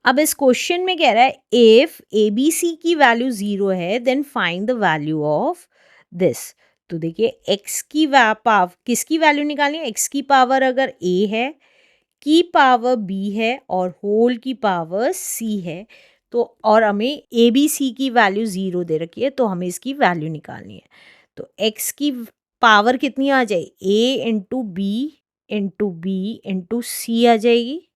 अब इस क्वेश्चन में कह रहा है इफ ए बी सी की वैल्यू 0 है then find the value of this. तो देखिए x की पावर किसकी वैल्यू निकालनी है, x की पावर अगर a है, की पावर b है और होल की पावर c है, तो और हमें ए बी सी की वैल्यू 0 दे रखी है, तो हमें इसकी वैल्यू निकालनी है। तो x की पावर कितनी आ जाएगी, a इंटू बी इंटू सी आ जाएगी।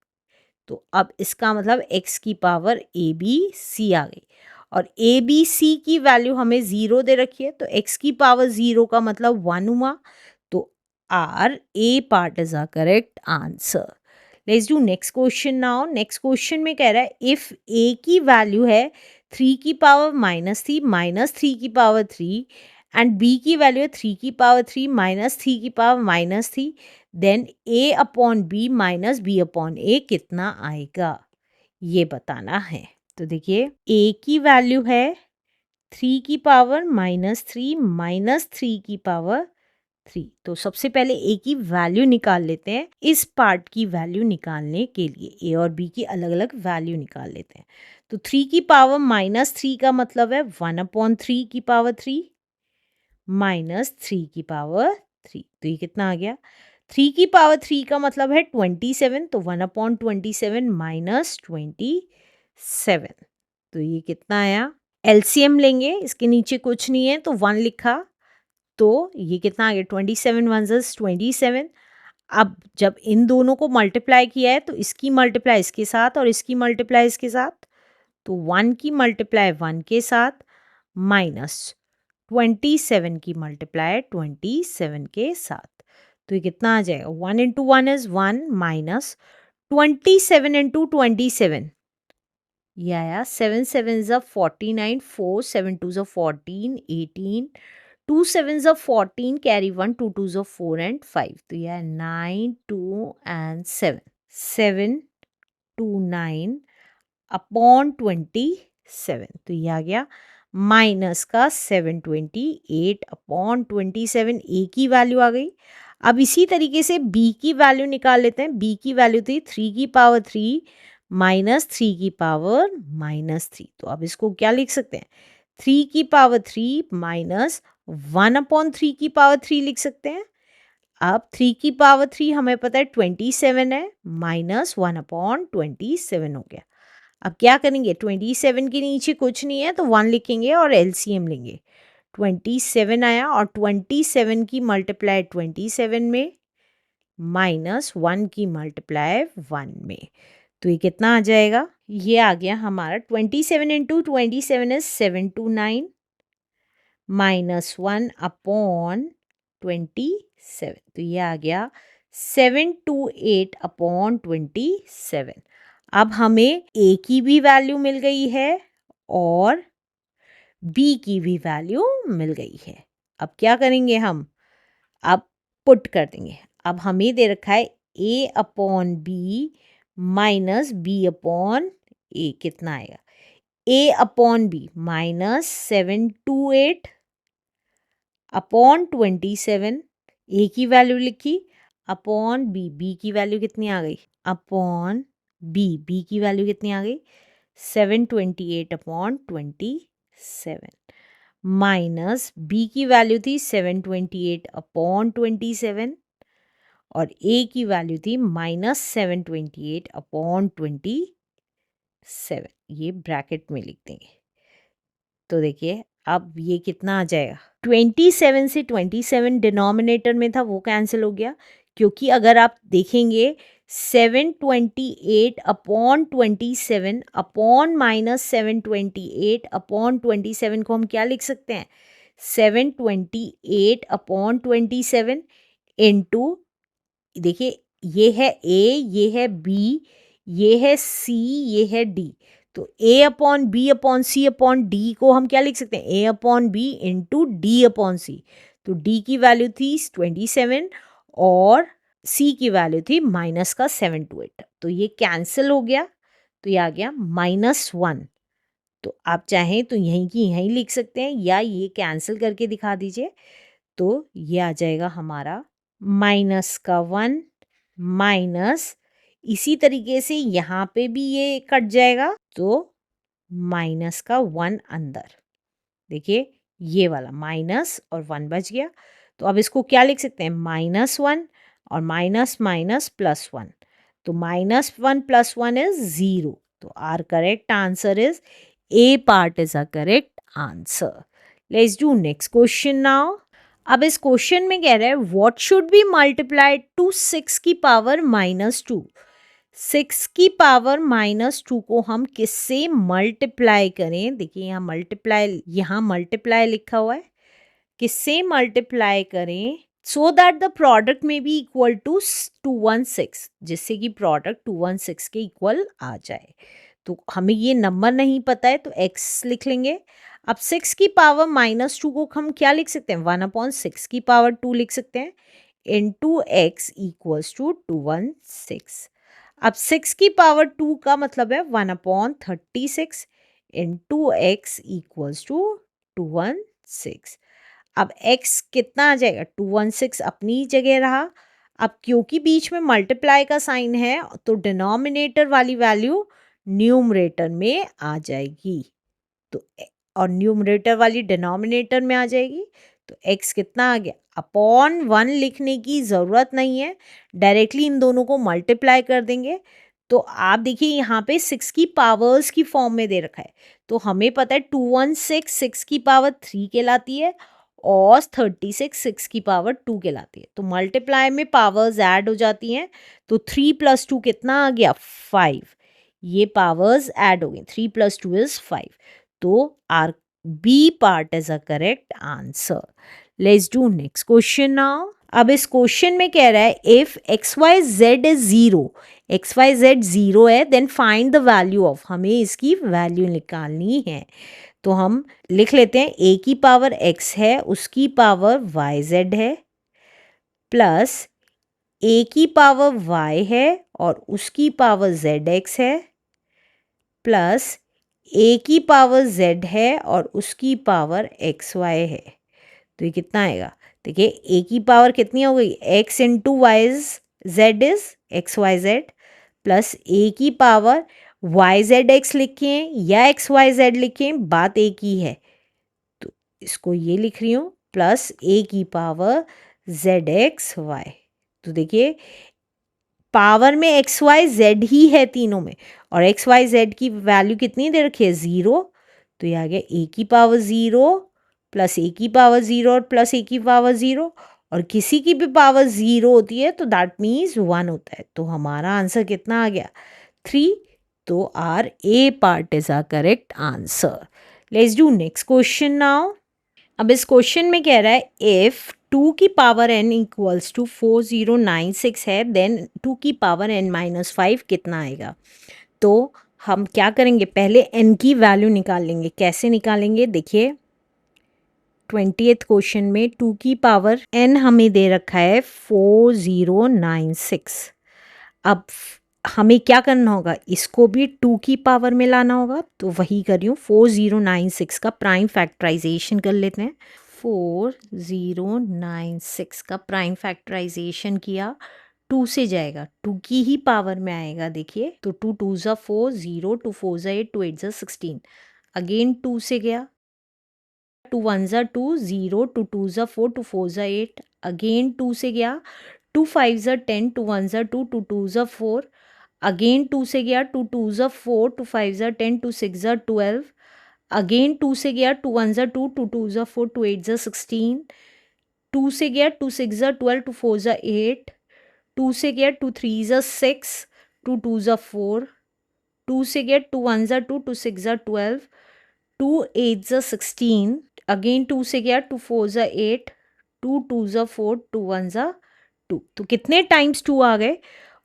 तो अब इसका मतलब x की पावर ए बी सी आ गई और ए बी सी की वैल्यू हमें 0 दे रखी है, तो x की पावर 0 का मतलब 1 हुआ। तो our A part is a correct answer. Let's do next question now. Next question में कह रहा है इफ a की वैल्यू है 3 की पावर -3 की पावर 3 एंड b की वैल्यू है 3 की पावर 3 -3 की power -3, then a upon B minus B upon A कितना आएगा, ये बताना है। तो देखिए a की वैल्यू है 3 की पावर -3 की पावर 3। तो सबसे पहले a की वैल्यू निकाल लेते हैं। इस पार्ट की वैल्यू निकालने के लिए a और b की अलग अलग वैल्यू निकाल लेते हैं। तो 3 की पावर -3 का मतलब है 1/3 की पावर 3 -3 की पावर 3। तो ये कितना आ गया, 3 की पावर 3 का मतलब है 27, तो 1/27 -27। तो ये कितना आया, एलसीएम लेंगे, इसके नीचे कुछ नहीं है तो 1 लिखा, तो ये कितना आ गया 27 1 27। अब जब इन दोनों को मल्टीप्लाई किया है तो इसकी मल्टीप्लाई इसके साथ और इसकी मल्टीप्लाई इसके साथ, तो 1 की मल्टीप्लाई 1 के साथ माइनस 27 की मल्टीप्लाई 27 के साथ। तो ये कितना आ जाएगा, 1 इंटू 1 इज 1 माइनस 27 इंटू 27, ये आया 7 7 ज़ा 49, 4 7 2 ज़ा 14 18, 2 7 ज़ा 14 कैरी 1 2 2 ज़ा 4 एंड 5, तो यह 9 2 एंड 7 7 2 9 अपॉन 27। तो ये आ गया माइनस का 728 अपॉन 27, ए की वैल्यू आ गई। अब इसी तरीके से बी की वैल्यू निकाल लेते हैं। बी की वैल्यू थी 3 की पावर 3 -3 की पावर -3। तो अब इसको क्या लिख सकते हैं, 3 की पावर 3 माइनस 1/3 की पावर 3 लिख सकते हैं। अब 3 की पावर 3 हमें पता है 27 है, माइनस 1/27 हो गया। अब क्या करेंगे, 27 के नीचे कुछ नहीं है तो 1 लिखेंगे और एलसीएम लेंगे। 27 आया और 27 की मल्टीप्लाई 27 में माइनस 1 की मल्टीप्लाई 1 में, तो ये कितना आ जाएगा, ये आ गया हमारा 27 इंटू 27 इज 729 माइनस 1 अपॉन 27, तो ये आ गया 728 अपॉन 27। अब हमें a की भी वैल्यू मिल गई है और b की भी वैल्यू मिल गई है। अब क्या करेंगे हम, अब पुट कर देंगे। अब हमें दे रखा है a upon B minus B upon A, कितना आएगा, a upon B minus 728 upon 27, A की वैल्यू लिखी, अपॉन बी, बी की वैल्यू कितनी आ गई, अपॉन बी, बी की वैल्यू कितनी आ गई 728 अपॉन 27, माइनस बी की वैल्यू थी 728 अपॉन 27 और ए की वैल्यू थी माइनस 728 अपॉन 27, ये ब्रैकेट में लिख देंगे। तो देखिए अब ये कितना आ जाएगा, 27 से 27 डिनोमिनेटर में था वो कैंसिल हो गया, क्योंकि अगर आप देखेंगे 728 अपॉन 27 अपॉन माइनस 728 अपॉन 27 को हम क्या लिख सकते हैं, 728 अपॉन 27 इंटू, देखिए ये है ए, ये है बी, ये है सी, ये है डी, तो A upon B upon C upon D को हम क्या लिख सकते हैं, A upon B into D upon C. तो डी की वैल्यू थी 27 और सी की वैल्यू थी माइनस का 728, तो ये कैंसिल हो गया, तो ये आ गया -1। तो आप चाहें तो यहीं की यहीं लिख सकते हैं या ये कैंसिल करके दिखा दीजिए, तो ये आ जाएगा हमारा -1 माइनस इसी तरीके से यहाँ पे भी ये कट जाएगा, तो माइनस का 1 अंदर। देखिए ये वाला माइनस और 1 बच गया। तो अब इसको क्या लिख सकते हैं, -1 और माइनस माइनस +1। तो -1 + 1 इज 0। तो our correct answer is A part is a correct answer. Let's do next question now. अब इस क्वेश्चन में कह रहा है what should be multiplied to 6 की पावर -2। 6 की पावर -2 को हम किससे मल्टीप्लाई करें। देखिए यहाँ मल्टीप्लाई लिखा हुआ है, किससे मल्टीप्लाई करें सो दैट द प्रोडक्ट में बी इक्वल टू 216, जिससे कि प्रोडक्ट 216 के इक्वल आ जाए। तो हमें ये नंबर नहीं पता है तो x लिख लेंगे। अब 6 की पावर -2 को हम क्या लिख सकते हैं, 1/6 की पावर 2 लिख सकते हैं, इंटू x इक्वल्स टू 216। अब 6 की पावर 2 का मतलब है 1/36 इंटू x इक्वल्स टू 216। अब x कितना आ जाएगा, 216 अपनी जगह रहा। अब क्योंकि बीच में मल्टीप्लाई का साइन है तो डिनोमिनेटर वाली वैल्यू न्यूमरेटर में आ जाएगी, तो और न्यूमरेटर वाली डिनोमिनेटर में आ जाएगी। तो x कितना आ गया, अपॉन 1 लिखने की ज़रूरत नहीं है, डायरेक्टली इन दोनों को मल्टीप्लाई कर देंगे। तो आप देखिए यहाँ पे 6 की पावर्स की फॉर्म में दे रखा है, तो हमें पता है 216 6 की पावर 3 कहलाती है और 36 6 की पावर 2 कहलाती है। तो मल्टीप्लाई में पावर्स ऐड हो जाती हैं, तो 3 + 2 कितना आ गया, 5। ये पावर्स ऐड हो गई, 3 + 2 इज 5। तो our B part is a correct answer. Let's do next question now. अब इस क्वेश्चन में कह रहा है इफ XYZ इज 0, XYZ 0 है, then find the value of, हमें इसकी वैल्यू निकालनी है। तो हम लिख लेते हैं a की पावर x है, उसकी पावर YZ है, प्लस a की पावर y है और उसकी पावर ZX है, प्लस a की पावर z है और उसकी पावर xy है। तो ये कितना आएगा, देखिए a की पावर कितनी हो गई, x into Y Z is XYZ, plus a की पावर YZX लिखें या XYZ लिखें, बात एक ही है। तो इसको ये लिख रही हूँ, प्लस a की पावर ZXY। तो देखिए पावर में XYZ ही है तीनों में, और XYZ की वैल्यू कितनी दे रखी है, 0। तो ये आ गया a की पावर 0 प्लस a की पावर 0 और प्लस a की पावर 0, और किसी की भी पावर 0 होती है तो दैट मीन्स 1 होता है। तो हमारा आंसर कितना आ गया, 3। तो our A part is a correct answer. Let's do next question now. अब इस क्वेश्चन में कह रहा है इफ 2 की पावर n इक्वल्स टू 4096 है, देन 2 की पावर n-5 कितना आएगा। तो हम क्या करेंगे, पहले n की वैल्यू निकाल लेंगे। कैसे निकालेंगे, देखिए 20th क्वेश्चन में 2 की पावर n हमें दे रखा है 4096। अब हमें क्या करना होगा, इसको भी 2 की पावर में लाना होगा, तो वही कर रही हूँ। 4096 का प्राइम फैक्टराइजेशन कर लेते हैं। 4096 का प्राइम फैक्टराइजेशन किया, 2 से जाएगा, 2 की ही पावर में आएगा। देखिए तो 2 2 ज़ा 4, 0 2 4 ज़ा 8, 2 8 ज़ा 16, अगेन 2 से गया, 2 1 ज़ा 2, 0 2 2 ज़ा 4, 2 4 ज़ा 8, अगेन 2 से गया, 2 5 ज़ा 10, 2 1 ज़ा 2, 2 2 ज़ा 4, अगेन 2 से गया, 2 2 ज़ा 4, 2 5 ज़ा 10, 2 6 ज़ा 12, अगेन 2 से गया, 2 1 ज़ा 2, 2 2 ज़ा 4, 2 8 ज़ा 16, 2 से गया, 2 6 ज़ा 12, 2 4 ज़ा 8, 2 से गया, 2 3 ज़ा 6, 2 2 ज़ा 4, 2 से गया, 2 1 ज़ा 2, 2 6 ज़ा 12, 2 8 ज़ा 16, अगेन 2 से गया, 2 4 ज़ा 8, 2 2 ज़ा 4, 2 1 ज़ा 2। तो कितने टाइम्स 2 आ गए,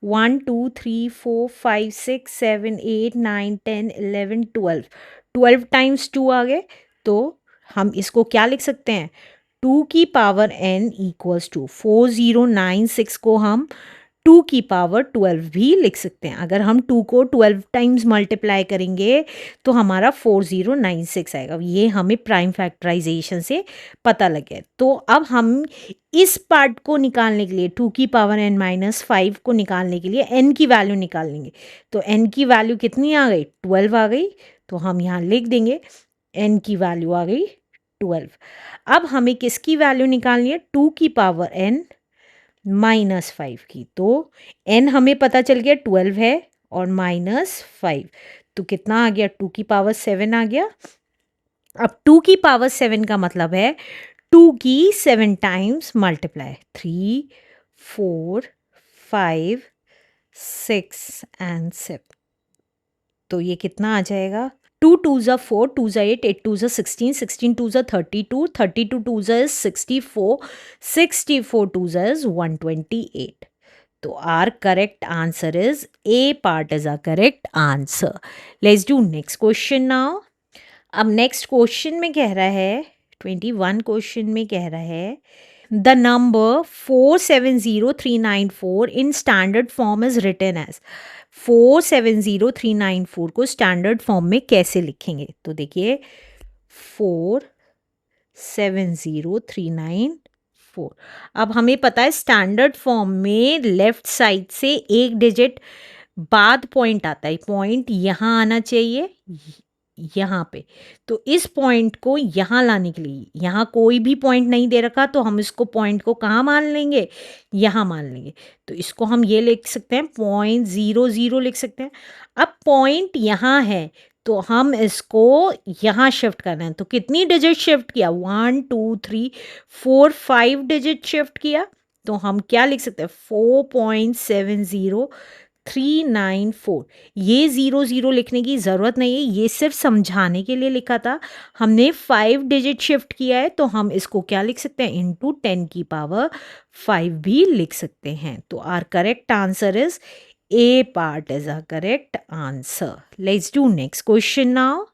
1 2 3 4 5 6 7 8 9 10 11 12, 12 टाइम्स 2 आ गए। तो हम इसको क्या लिख सकते हैं, 2 की पावर n इक्वल्स टू 4096 को हम 2 की पावर 12 भी लिख सकते हैं। अगर हम 2 को 12 टाइम्स मल्टीप्लाई करेंगे तो हमारा 4096 आएगा। ये हमें प्राइम फैक्टराइजेशन से पता लग गया। तो अब हम इस पार्ट को निकालने के लिए 2 की पावर n माइनस 5 को निकालने के लिए n की वैल्यू निकाल लेंगे। तो n की वैल्यू कितनी आ गई? 12 आ गई। तो हम यहाँ लिख देंगे n की वैल्यू आ गई 12। अब हमें किसकी वैल्यू निकालनी है? 2 की पावर n माइनस 5 की। तो n हमें पता चल गया 12 है और माइनस 5, तो कितना आ गया? 2 की पावर 7 आ गया। अब 2 की पावर 7 का मतलब है 2 की 7 टाइम्स मल्टीप्लाई, 3, 4, 5, 6 एंड 7। तो ये कितना आ जाएगा? 2 2 ज़ा 4, 2 ज़ा 8, 8 2 ज़ा 16, 16 2 ज़ा 32, 32 2 ज़ा 64, 64 2 ज़ा 128. So our correct answer is A part is our correct answer. Let's do next question now. अब next question में कह रहा है 21 question में कह रहा है the number 470394 in standard form is written as 470394 को standard form में कैसे लिखेंगे? तो देखिए 470394। अब हमें पता है स्टैंडर्ड फॉर्म में लेफ्ट साइड से एक डिजिट बाद पॉइंट आता है। पॉइंट यहाँ आना चाहिए, यहाँ पे। तो इस पॉइंट को यहाँ लाने के लिए यहाँ कोई भी पॉइंट नहीं दे रखा, तो हम इसको पॉइंट को कहाँ मान लेंगे? यहाँ मान लेंगे। तो इसको हम ये लिख सकते हैं 0.00 लिख सकते हैं। अब पॉइंट यहाँ है तो हम इसको यहाँ शिफ्ट करना है। तो कितनी डिजिट शिफ्ट किया? 1 2 3 4 5 डिजिट शिफ्ट किया। तो हम क्या लिख सकते हैं? 4.70394। ये 00 लिखने की ज़रूरत नहीं है, ये सिर्फ समझाने के लिए लिखा था। हमने 5 डिजिट शिफ्ट किया है तो हम इसको क्या लिख सकते हैं? इंटू 10 की पावर 5 भी लिख सकते हैं। तो our correct answer is A part is a correct answer. Let's do next question now.